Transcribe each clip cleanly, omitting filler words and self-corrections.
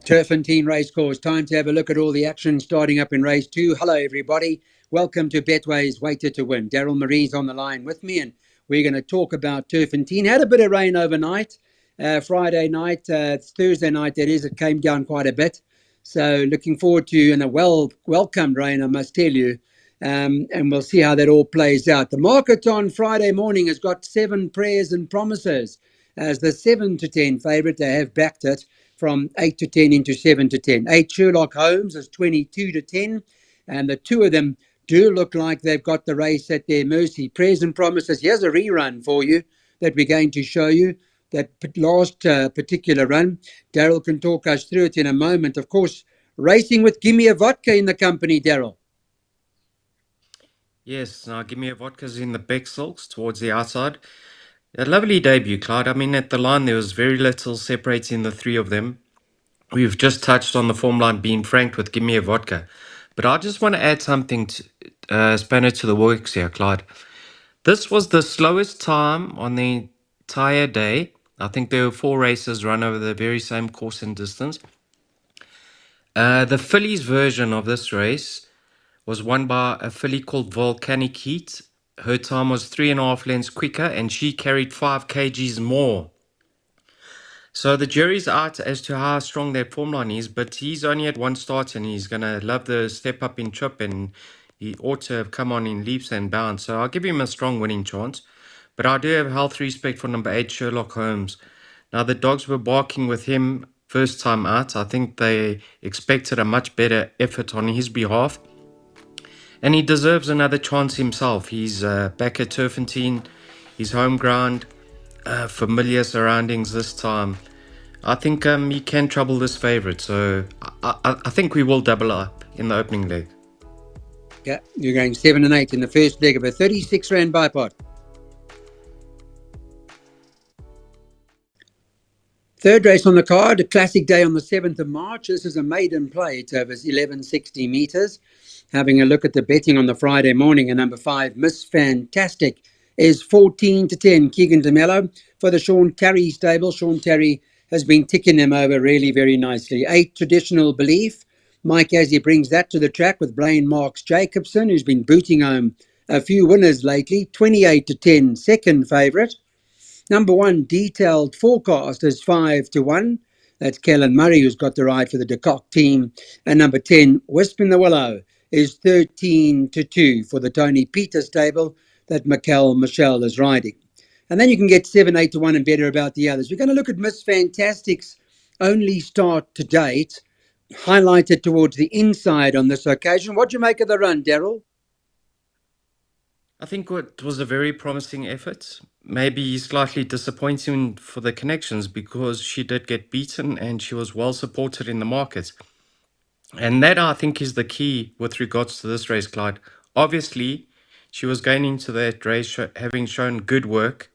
Turffontein Racecourse. Time to have a look at all the action starting up in race 2. Hello, everybody. Welcome to Betway's Waiter to Win. Daryl Marie's on the line with me, and we're going to talk about Turffontein. Had a bit of rain overnight, Friday night, Thursday night, that is. It came down quite a bit. So looking forward to, and a welcomed rain, I must tell you. And we'll see how that all plays out. The market on Friday morning has got 7 prayers and promises as the 7 to 10 favourite. They have backed it from 8 to 10 into 7 to 10. 8 Sherlock Holmes is 22 to 10. And the two of them do look like they've got the race at their mercy. Prayers and promises. Here's a rerun for you that we're going to show you. That last particular run. Daryl can talk us through it in a moment. Of course, racing with Gimme a Vodka in the company, Daryl. Yes, now Give Me a Vodka's in the Beck Silks towards the outside. A lovely debut, Clyde. I mean, at the line, there was very little separating the three of them. We've just touched on the form line being franked with Give Me a Vodka. But I just want to add something to spanner to the works here, Clyde. This was the slowest time on the entire day. I think there were 4 races run over the very same course and distance. The fillies version of this race was won by a filly called Volcanic Heat. Her time was 3.5 lengths quicker, and she carried 5 kgs more. So the jury's out as to how strong that form line is, but he's only had 1 start, and he's going to love the step up in trip, and he ought to have come on in leaps and bounds. So I'll give him a strong winning chance. But I do have healthy respect for number 8, Sherlock Holmes. Now, the dogs were barking with him first time out. I think they expected a much better effort on his behalf. And he deserves another chance himself. He's back at Turffontein, his home ground, familiar surroundings this time. I think he can trouble this favourite. So I think we will double up in the opening leg. Yeah, you're going 7 and 8 in the first leg of a 36 rand bipod. Third race on the card, a classic day on the 7th of March. This is a maiden play. It's over 1160 metres. Having a look at the betting on the Friday morning, and number 5, Miss Fantastic, is 14 to 10. Keegan DeMello for the Sean Terry stable. Sean Terry has been ticking them over really very nicely. 8, Traditional Belief. Mike Azzi brings that to the track with Blaine Marks Jacobson, who's been booting home a few winners lately. 28 to 10, second favourite. Number 1, Detailed Forecast, is 5 to 1. That's Kellen Murray, who's got the ride for the De Kock team. And number 10, Wisp in the Willow, is 13 to 2 for the Tony Peter stable that Michelle is riding. And then you can get 7, 8 to 1 and better about the others. We're going to look at Miss Fantastic's only start to date, highlighted towards the inside on this occasion. What do you make of the run, Daryl? I think it was a very promising effort. Maybe slightly disappointing for the connections because she did get beaten and she was well supported in the market. And that, I think, is the key with regards to this race, Clyde. Obviously, she was going into that race having shown good work.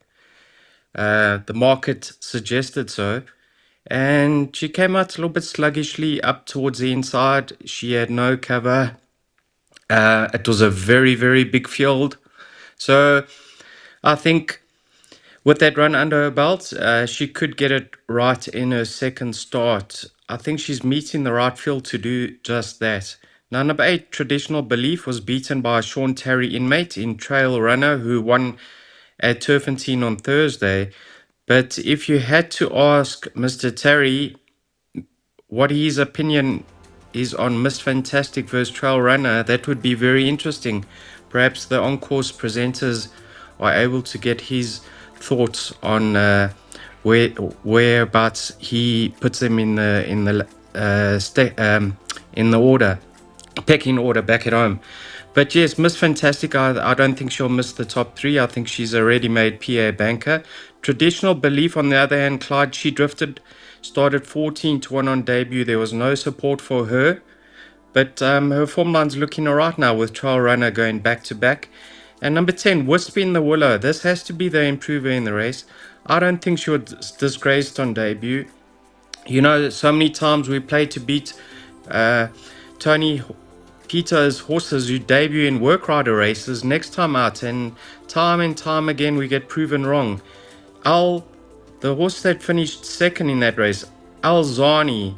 The market suggested so. And she came out a little bit sluggishly up towards the inside. She had no cover. It was a very, very big field. So I think with that run under her belt, she could get it right in her second start. I think she's meeting the right field to do just that. Now, number 8, Traditional Belief, was beaten by Sean Terry inmate in Trail Runner, who won at Turffontein on Thursday. But if you had to ask Mr. Terry what his opinion is on Miss Fantastic versus Trail Runner, that would be very interesting. Perhaps the on-course presenters are able to get his thoughts on whereabouts he puts them in the order, pecking order back at home. But yes, Miss Fantastic, I don't think she'll miss the top 3. I think she's a ready-made PA banker. Traditional Belief, on the other hand, Clyde, she started 14 to 1 on debut. There was no support for her. But her form line's looking all right now with Trail Runner going back-to-back. And number 10, Wisp in the Willow. This has to be the improver in the race. I don't think she was disgraced on debut. You know, so many times we play to beat Tony Peter's horses who debut in work rider races next time out. And time again we get proven wrong. The horse that finished second in that race, Alzani,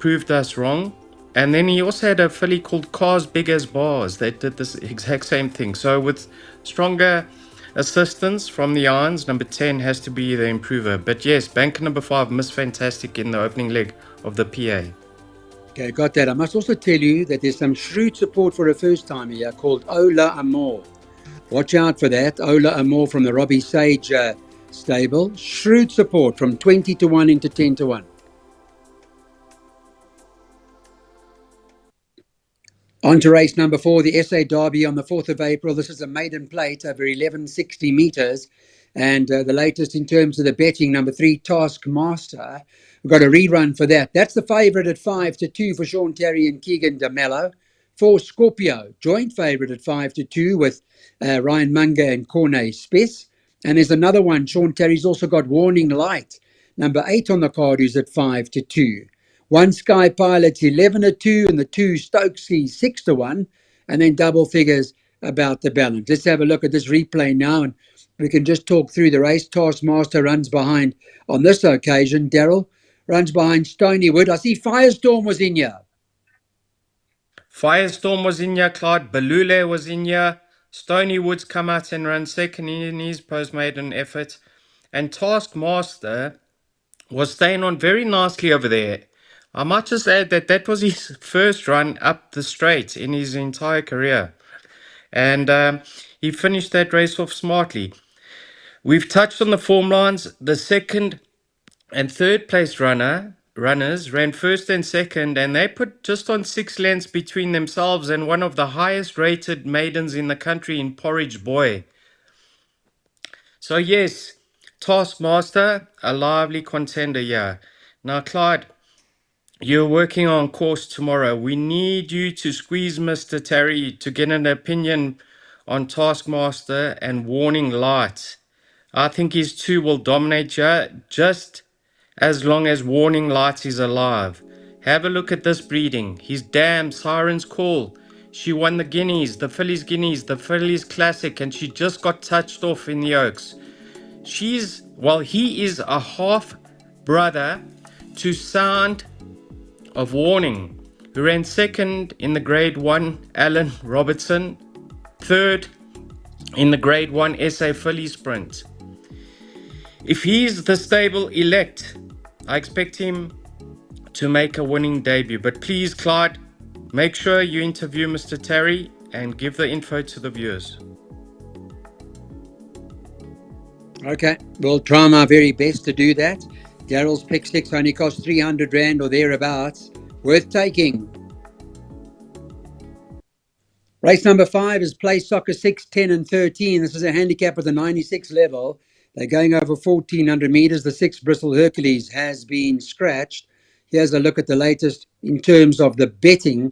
proved us wrong. And then he also had a filly called Cars Big as Bars that did this exact same thing. So with stronger assistance from the irons, number 10 has to be the improver. But yes, banker number 5, Miss Fantastic in the opening leg of the PA. Okay, got that. I must also tell you that there's some shrewd support for a first timer here called Ola Amor. Watch out for that. Ola Amor from the Robbie Sage stable. Shrewd support from 20 to 1 into 10 to 1. On to race number 4, the SA Derby on the 4th of April. This is a maiden plate over 1160 metres. And the latest in terms of the betting, number 3, Taskmaster. We've got a rerun for that. That's the favourite at 5 to 2 for Sean Terry and Keegan DeMello. 4, Scorpio, joint favourite at 5 to 2 with Ryan Munger and Corne Spess. And there's another one. Sean Terry's also got Warning Light, number 8 on the card, who's at 5 to 2. 1 Sky Pilot's 11 to 2, and the 2 Stokesy 6 to 1, and then double figures about the balance. Let's have a look at this replay now, and we can just talk through the race. Taskmaster runs behind on this occasion. Daryl runs behind Stonywood. I see Firestorm was in here. Firestorm was in here, Clyde Balule was in here. Stony Woods come out and run second in his post-maiden effort. And Taskmaster was staying on very nicely over there. I might just add that that was his first run up the straight in his entire career. And he finished that race off smartly. We've touched on the form lines. The second and third place runners ran first and second, and they put just on 6 lengths between themselves and one of the highest rated maidens in the country in Porridge Boy. So yes, Taskmaster, a lively contender here. Now, Clyde, you're working on course tomorrow. We need you to squeeze Mr. Terry to get an opinion on Taskmaster and Warning Light. I think his 2 will dominate you just as long as Warning Light is alive. Have a look at this breeding. His dam, Siren's Call. She won the Guineas, the Phillies Classic, and she just got touched off in the Oaks. He is a half brother to Sound of Warning, who ran second in the Grade 1 Alan Robertson, third in the Grade 1 SA Philly Sprint. If he's the stable elect, I expect him to make a winning debut. But please, Clyde, make sure you interview Mr. Terry and give the info to the viewers. Okay, we'll try my very best to do that. Daryl's pick 6 only cost 300 Rand or thereabouts. Worth taking. Race number 5 is Play Soccer 6, 10 and 13. This is a handicap with a 96 level. They're going over 1,400 metres. The 6 Bristol Hercules has been scratched. Here's a look at the latest in terms of the betting.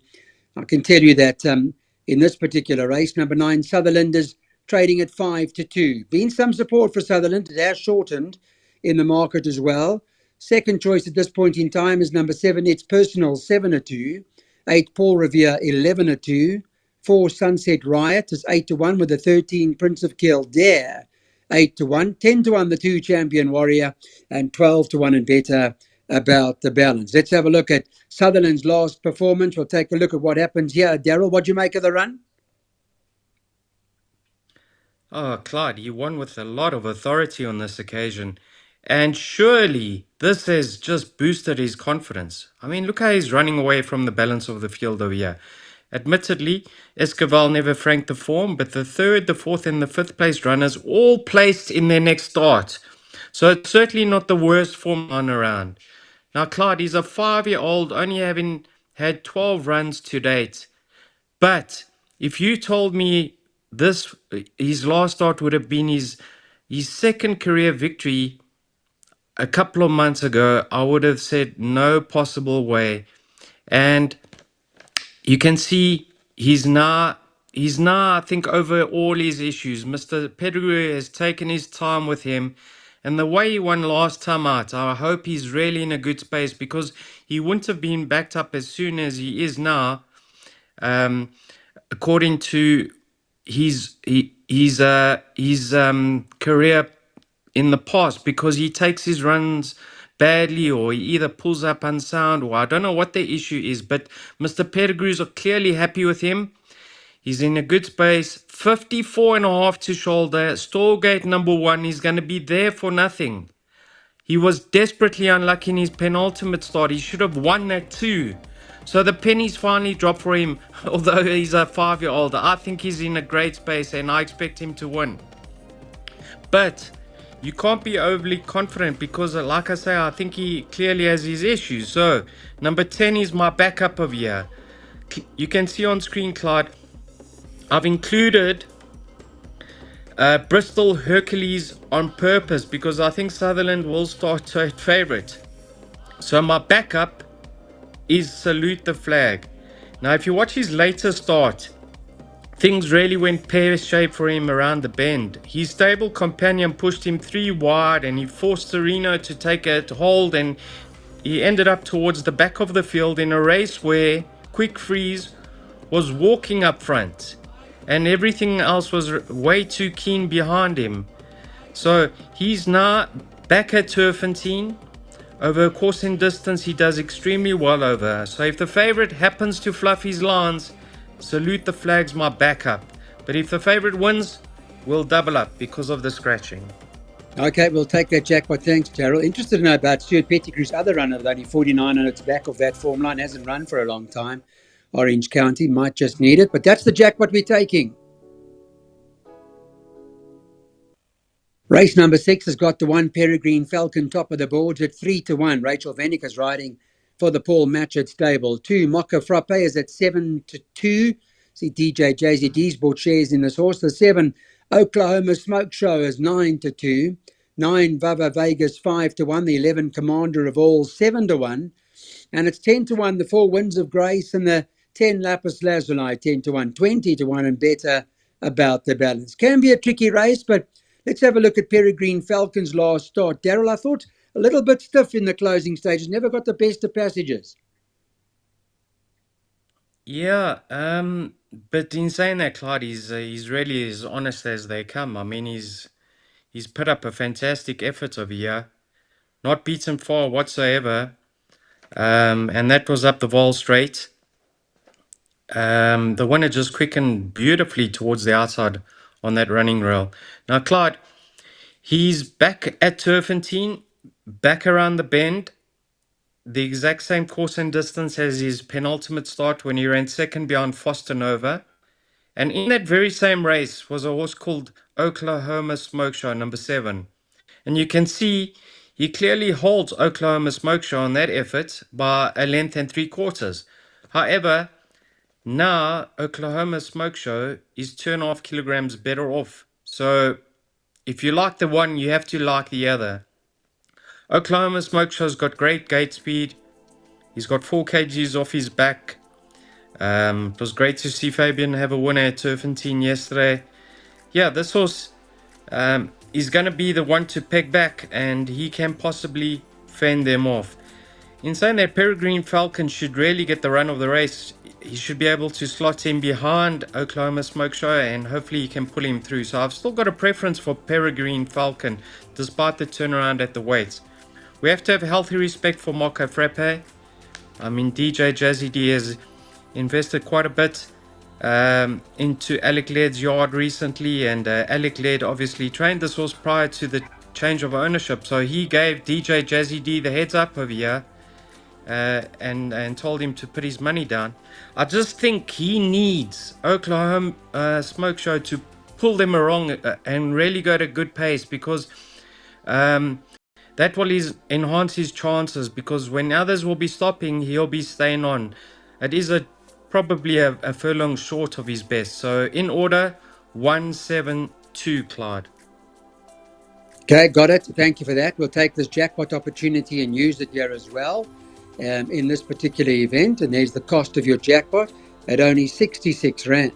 I can tell you that in this particular race, number 9, Sutherland is trading at 5 to 2. Been some support for Sutherland. It has shortened in the market as well. Second choice at this point in time is number 7, It's Personal, 7 to 2. 8, Paul Revere, 11 to 2. 4, Sunset Riot is 8 to 1 with the 13, Prince of Kildare, 8 to 1. 10 to 1, the 2, Champion Warrior, and 12 to 1 and better about the balance. Let's have a look at Sutherland's last performance. We'll take a look at what happens here. Daryl, what do you make of the run? Oh, Clyde, he won with a lot of authority on this occasion. And surely this has just boosted his confidence. I mean, look how he's running away from the balance of the field over here. Admittedly, Esquivel never franked the form, but the 3rd, the 4th, and the 5th place runners all placed in their next start. So it's certainly not the worst form on around. Now, Clyde, he's a 5-year-old, only having had 12 runs to date. But if you told me his last start would have been his second career victory a couple of months ago, I would have said no possible way. And you can see he's now I think over all his issues. Mr. Pettigrew has taken his time with him, and the way he won last time out, I hope he's really in a good space, because he wouldn't have been backed up as soon as he is now, according to his career in the past because he takes his runs badly, or he either pulls up unsound, or I don't know what the issue is, but Mr. Pettigrews are clearly happy with him. He's in a good space. 54.5 to shoulder. Stallgate number 1. He's going to be there for nothing. He was desperately unlucky in his penultimate start. He should have won that too. So the pennies finally dropped for him, although he's a 5-year-old. I think he's in a great space and I expect him to win. But you can't be overly confident because, like I say, I think he clearly has his issues. So number 10 is my backup of here. You can see on screen, Clyde, I've included Bristol Hercules on purpose because I think Sutherland will start to at favourite. So my backup is Salute the Flag. Now, if you watch his later start, things really went pear-shaped for him around the bend. His stable companion pushed him 3 wide and he forced Sereno to take a hold, and he ended up towards the back of the field in a race where Quick Freeze was walking up front and everything else was way too keen behind him. So he's now back at Turffontein. Over a course in distance, he does extremely well over. So if the favourite happens to fluff his lines, Salute the Flag's my backup. But if the favourite wins, we'll double up because of the scratching. Okay, we'll take that jackpot. Thanks, Terrell. Interested to know about Stuart Pettigrew's other runner with only 49 on its back of that form line. Hasn't run for a long time. Orange County might just need it, but that's the jackpot we're taking. Race number 6 has got the 1 Peregrine Falcon top of the boards at 3-1. Rachel Vanica's riding for the Paul Matchett stable. 2 Mocha Frappe is at 7-2. See DJ JZD's bought shares in this horse. The 7 Oklahoma Smoke Show is 9-2. 9 Vava Vegas 5-1. The 11 Commander of All 7-1. And it's 10-1 the 4 Winds of Grace and the 10 Lapis Lazuli 10-1. 20-1 and better about the balance. Can be a tricky race, but let's have a look at Peregrine Falcon's last start. Darryl, I thought a little bit stiff in the closing stages. Never got the best of passages. Yeah, but in saying that, Clyde, he's really as honest as they come. I mean, he's put up a fantastic effort over here, not beaten far whatsoever. And that was up the Vol straight. The winner just quickened beautifully towards the outside on that running rail. Now, Clyde, he's back at Turffontein, back around the bend, the exact same course and distance as his penultimate start when he ran second behind Foster Nova. And in that very same race was a horse called Oklahoma Smoke Show, number 7. And you can see he clearly holds Oklahoma Smoke Show on that effort by a length and 3/4. However, now Oklahoma Smoke Show is 2.5 kilograms better off. So if you like the one, you have to like the other. Oklahoma Smoke Show's got great gate speed. He's got 4 kgs off his back. It was great to see Fabian have a winner at Turffontein yesterday. Yeah, this horse is going to be the one to peg back, and he can possibly fend them off. In saying that, Peregrine Falcon should really get the run of the race. He should be able to slot in behind Oklahoma Smoke Show, and hopefully he can pull him through. So I've still got a preference for Peregrine Falcon, despite the turnaround at the weights. We have to have healthy respect for Mocha Frappe. I mean, DJ Jazzy D has invested quite a bit into Alec Laird's yard recently, and Alec Laird obviously trained this horse prior to the change of ownership, so he gave DJ Jazzy D the heads up over here and told him to put his money down. I just think he needs Oklahoma Smoke Show to pull them along and really go at a good pace, because that will enhance his chances, because when others will be stopping, he'll be staying on. It is probably a furlong short of his best. So in order, 172, Clyde. Okay, got it. Thank you for that. We'll take this jackpot opportunity and use it here as well in this particular event. And there's the cost of your jackpot at only 66 Rand.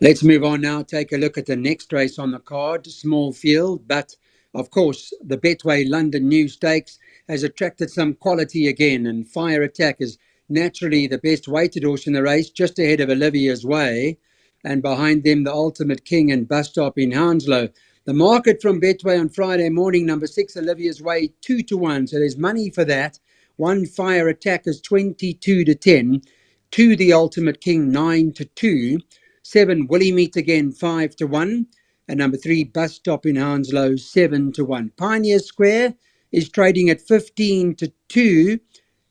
Let's move on now. Take a look at the next race on the card. Small field, but of course, the Betway London New Stakes has attracted some quality again, and Fire Attack is naturally the best weighted horse in the race, just ahead of Olivia's Way, and behind them, the Ultimate King and Bus Stop in Hounslow. The market from Betway on Friday morning, number 6, Olivia's Way, 2-1. So there's money for that. One Fire Attack is 22-10. Two, the Ultimate King, 9-2. 7, Willie Meet Again, 5-1. And number 3, Bus Stop in Hounslow, 7-1. Pioneer Square is trading at 15-2.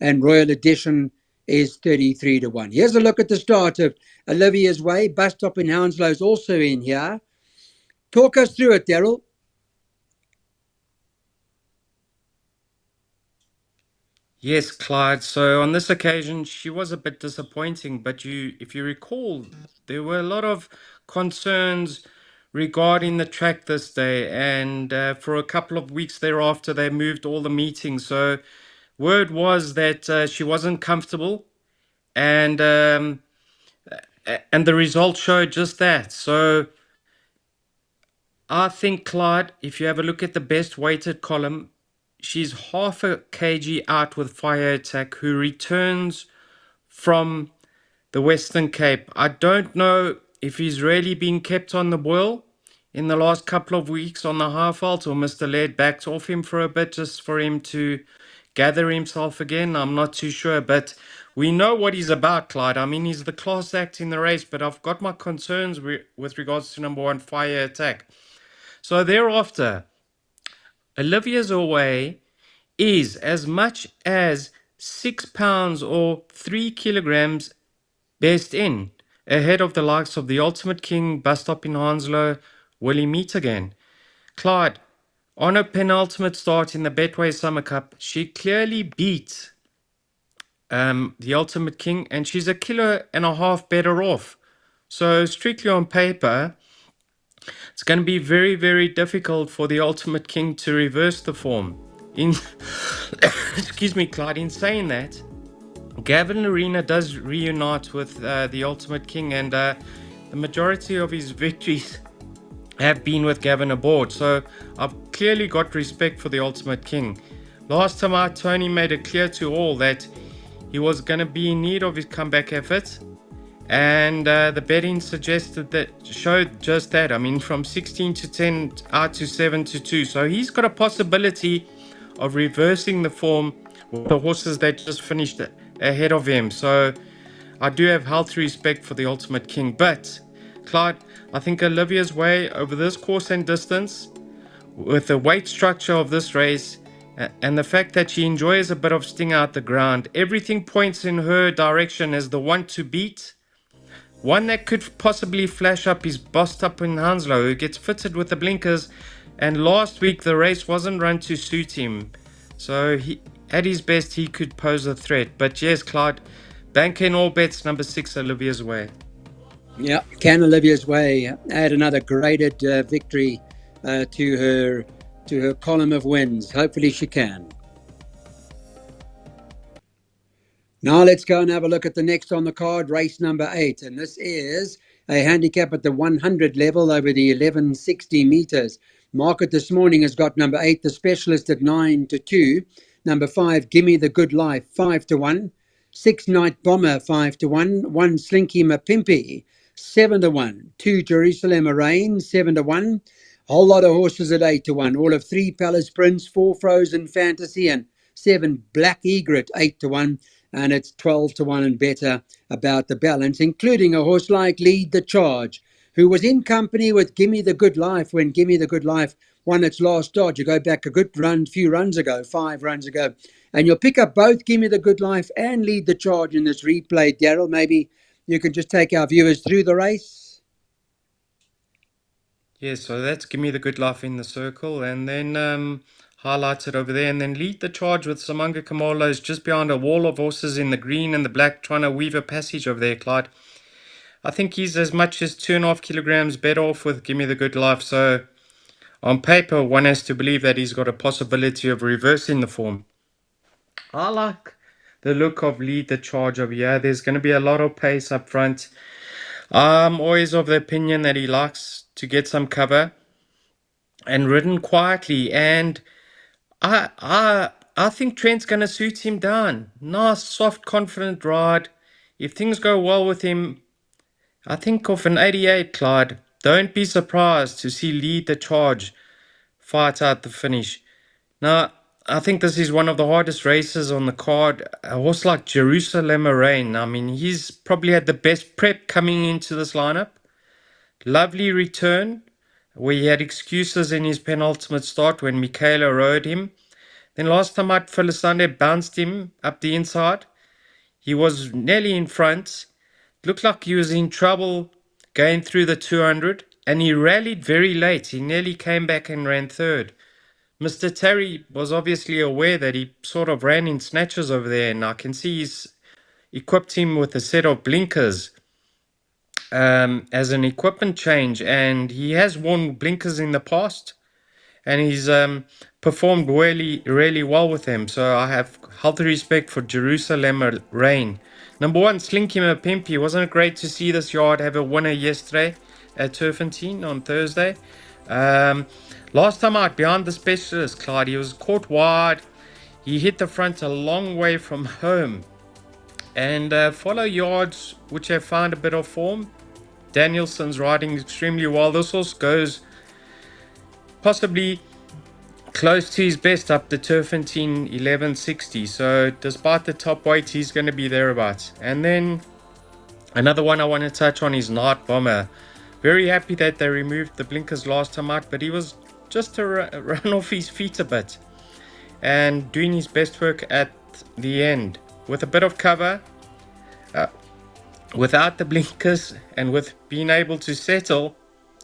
And Royal Edition is 33-1. Here's a look at the start of Olivia's Way. Bus Stop in Hounslow is also in here. Talk us through it, Daryl. Yes, Clyde. So on this occasion, she was a bit disappointing, but if you recall, there were a lot of concerns regarding the track this day, and for a couple of weeks thereafter, they moved all the meetings. So word was that she wasn't comfortable, and the results showed just that. So I think, Clyde, if you have a look at the best weighted column, she's half a kg out with Fire Attack, who returns from the Western Cape. I don't know if he's really been kept on the boil in the last couple of weeks on the half vault, or Mr. Laird backed off him for a bit just for him to gather himself again. I'm not too sure, but we know what he's about, Clyde. I mean, he's the class act in the race, but I've got my concerns with regards to number 1, Fire Attack. So thereafter, Olivia's Away is as much as £6 or 3 kilograms best in, ahead of the likes of the Ultimate King, Bus Stop in Hounslow, Willie Meet Again. Clyde, on her penultimate start in the Betway Summer Cup, she clearly beat the Ultimate King, and she's a kilo and a half better off. So strictly on paper, it's going to be very, very difficult for the Ultimate King to reverse the form. In excuse me, Clyde. In saying that, Gavin Arena does reunite with the Ultimate King, and the majority of his victories have been with Gavin aboard. So I've clearly got respect for the Ultimate King. Last time out, Tony made it clear to all that he was going to be in need of his comeback effort, and the betting showed just that. I mean, from 16-10 out to 7-2. So he's got a possibility of reversing the form with the horses that just finished ahead of him. So I do have healthy respect for the Ultimate King. But Clyde, I think Olivia's Way over this course and distance, with the weight structure of this race, and the fact that she enjoys a bit of sting out the ground, everything points in her direction as the one to beat. One that could possibly flash up is Bossed Up in Hounslow, who gets fitted with the blinkers, and last week the race wasn't run to suit him. So he, at his best, he could pose a threat. But yes, Clyde, bank in all bets, number 6, Olivia's Way. Yeah, can Olivia's Way add another graded victory to her column of wins? Hopefully she can. Now let's go and have a look at the next on the card, race number 8. And this is a handicap at the 100 level over the 1160 metres. Market this morning has got number 8, the specialist, at 9-2. Number 5, Gimme the Good Life, 5-1. 6, Night Bomber, 5-1. 1, Slinky Mapimpi, 7-1. 2, Jerusalem Rain, 7-1. Whole lot of horses at 8-1. All of 3, Palace Prince, 4, Frozen Fantasy, and 7, Black Egret, 8-1. And it's 12-1 and better about the balance, including a horse like Lead the Charge, who was in company with Gimme the Good Life when Gimme the Good Life won its last start. You go back a good few runs ago, 5 runs ago, and you'll pick up both Gimme the Good Life and Lead the Charge in this replay. Daryl, maybe you can just take our viewers through the race. Yeah, so that's Give Me the Good Life in the circle, and then highlighted over there, and then Lead the Charge with Samanga Kamolos just behind a wall of horses in the green and the black, trying to weave a passage over there, Clyde. I think he's as much as 2.5 kilograms better off with Give Me the Good Life. So on paper, one has to believe that he's got a possibility of reversing the form. I like the look of Lead the Charge over here. There's going to be a lot of pace up front. I'm always of the opinion that he likes to get some cover and ridden quietly. And I think Trent's going to suit him down. Nice, soft, confident ride. If things go well with him, I think of an 88, Clyde. Don't be surprised to see lead the charge, fight out the finish. Now, I think this is one of the hardest races on the card. A horse like Jerusalem Rain. I mean, he's probably had the best prep coming into this lineup. Lovely return, where he had excuses in his penultimate start when Michaela rode him. Then last time out, Felisande bounced him up the inside. He was nearly in front. Looked like he was in trouble going through the 200, and he rallied very late. He nearly came back and ran third. Mr. Terry was obviously aware that he sort of ran in snatches over there, and I can see he's equipped him with a set of blinkers as an equipment change, and he has worn blinkers in the past, and he's performed really well with them. So I have healthy respect for Jerusalem Rain. Number one, Slinky Mapimpi. Wasn't it great to see this yard have a winner yesterday at Turffontein on Thursday? Last time out behind the specialist, Clyde, he was caught wide. He hit the front a long way from home. And follow yards which have found a bit of form. Danielson's riding extremely well. This horse goes possibly close to his best up the Turffontein 1160. So despite the top weight, he's going to be thereabouts. And then another one I want to touch on is Night Bomber. Very happy that they removed the blinkers last time out, but he was just to run off his feet a bit and doing his best work at the end. With a bit of cover, without the blinkers, and with being able to settle,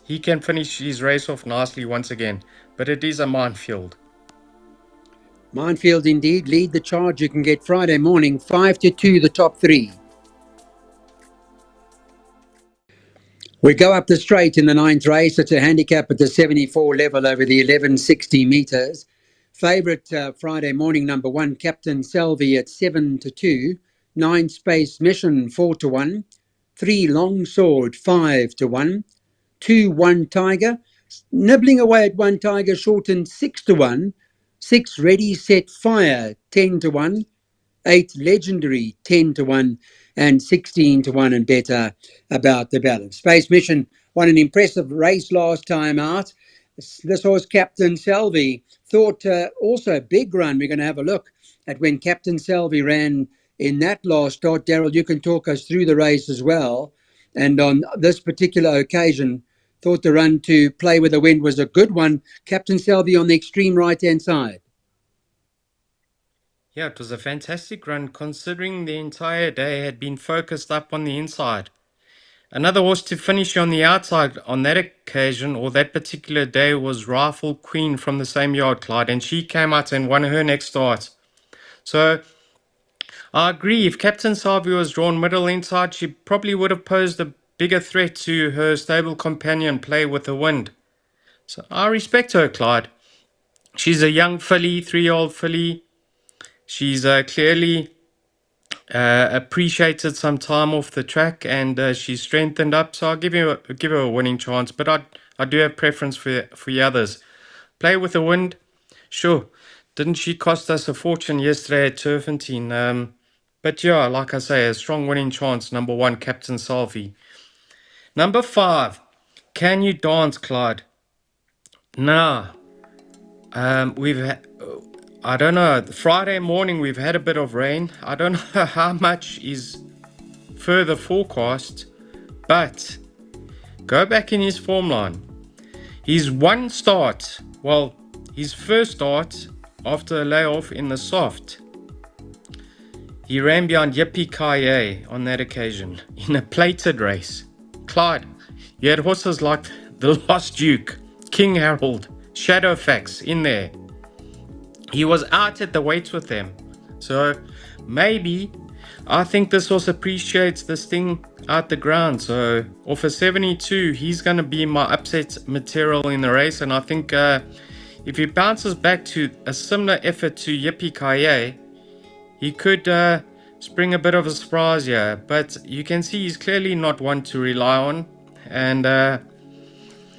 he can finish his race off nicely once again. But it is a minefield. Minefield indeed. Lead the charge. You can get Friday morning 5-2, the top three. We go up the straight in the ninth race. It's a handicap at the 74 level over the 1160 metres. Favourite Friday morning, number one, Captain Selby at 7-2. 9 Space Mission 4-1. 3 Long Sword 5-1. 2 1 Tiger. Nibbling away at 1 Tiger, shortened 6-1. 6 Ready Set Fire 10-1. 8 Legendary 10-1. And 16-1 and better about the balance. Space Mission won an impressive race last time out. This horse, Captain Selby, thought also big run. We're going to have a look at when Captain Selby ran in that last start. Daryl, you can talk us through the race as well. And on this particular occasion, thought the run to Play with the Wind was a good one. Captain Selby on the extreme right-hand side. Yeah, it was a fantastic run considering the entire day had been focused up on the inside. Another horse to finish on the outside on that occasion or that particular day was Rifle Queen from the same yard, Clyde, and she came out and won her next start. So I agree, if Captain Salvi was drawn middle inside, she probably would have posed a bigger threat to her stable companion Play with the Wind. So I respect her, Clyde. She's a young filly, 3-year-old filly. She's clearly appreciated some time off the track, and she's strengthened up. So I'll give her a winning chance. But I do have preference for the others. Play with the Wind, sure. Didn't she cost us a fortune yesterday at Turffontein? But yeah, like I say, a strong winning chance. Number one, Captain Salvi. Number 5, Can You Dance, Clyde? Nah, we've had. I don't know. Friday morning we've had a bit of rain. I don't know how much is further forecast, but go back in his form line. His one start, well, his first start after a layoff in the soft, he ran behind Yippee Kaye on that occasion in a plated race. Clyde, you had horses like the Lost Duke, King Harold, Shadowfax in there. He was out at the weights with them. So maybe I think this horse appreciates this thing out the ground. So off a 72, he's going to be my upset material in the race. And I think if he bounces back to a similar effort to Yippee Kaye, he could spring a bit of a surprise here, but you can see he's clearly not one to rely on, and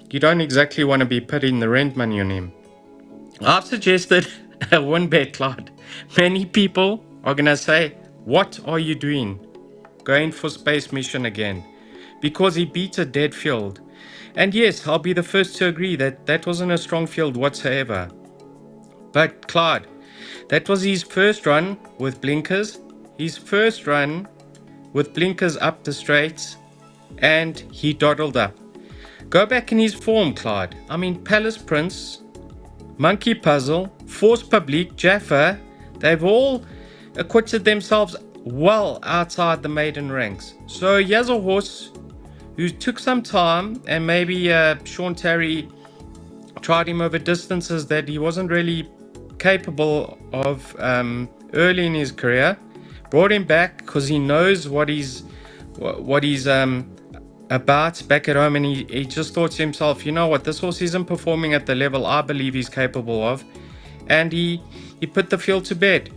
you don't exactly want to be putting the rent money on him. I've suggested a win bet, Clyde. Many people are going to say, what are you doing? Going for Space Mission again. Because he beat a dead field. And yes, I'll be the first to agree that that wasn't a strong field whatsoever. But Clyde, that was his first run with blinkers. His first run with blinkers up the straights. And he dawdled up. Go back in his form, Clyde. I mean, Palace Prince, Monkey Puzzle, Force Publique, Jaffa, they've all acquitted themselves well outside the maiden ranks. So here's a horse who took some time, and maybe Sean Terry tried him over distances that he wasn't really capable of early in his career. Brought him back because he knows what he's about back at home, and he just thought to himself, you know what, this horse isn't performing at the level I believe he's capable of, and he put the field to bed.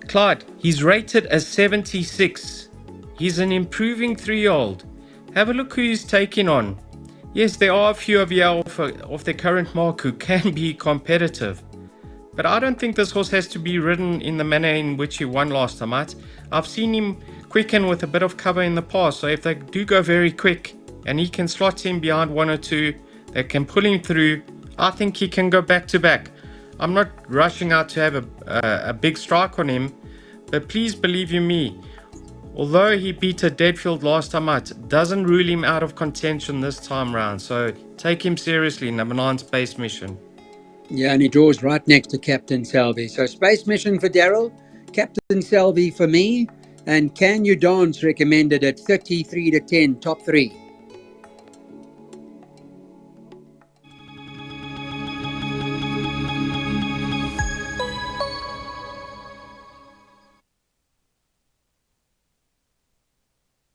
Clyde, he's rated as 76. He's an improving 3-year-old. Have a look who he's taking on. Yes, there are a few of you off their current mark who can be competitive, but I don't think this horse has to be ridden in the manner in which he won last time out. I've seen him quicken with a bit of cover in the past, so if they do go very quick and he can slot in behind one or two that can pull him through, I think he can go back to back. I'm not rushing out to have a big strike on him, but please believe you me, although he beat a dead field last time out, doesn't rule him out of contention this time round. So take him seriously, number 9 Space Mission. Yeah, and he draws right next to Captain Selby. So Space Mission for Daryl, Captain Selby for me, and Can You Dance recommended at 33 to 10, top 3.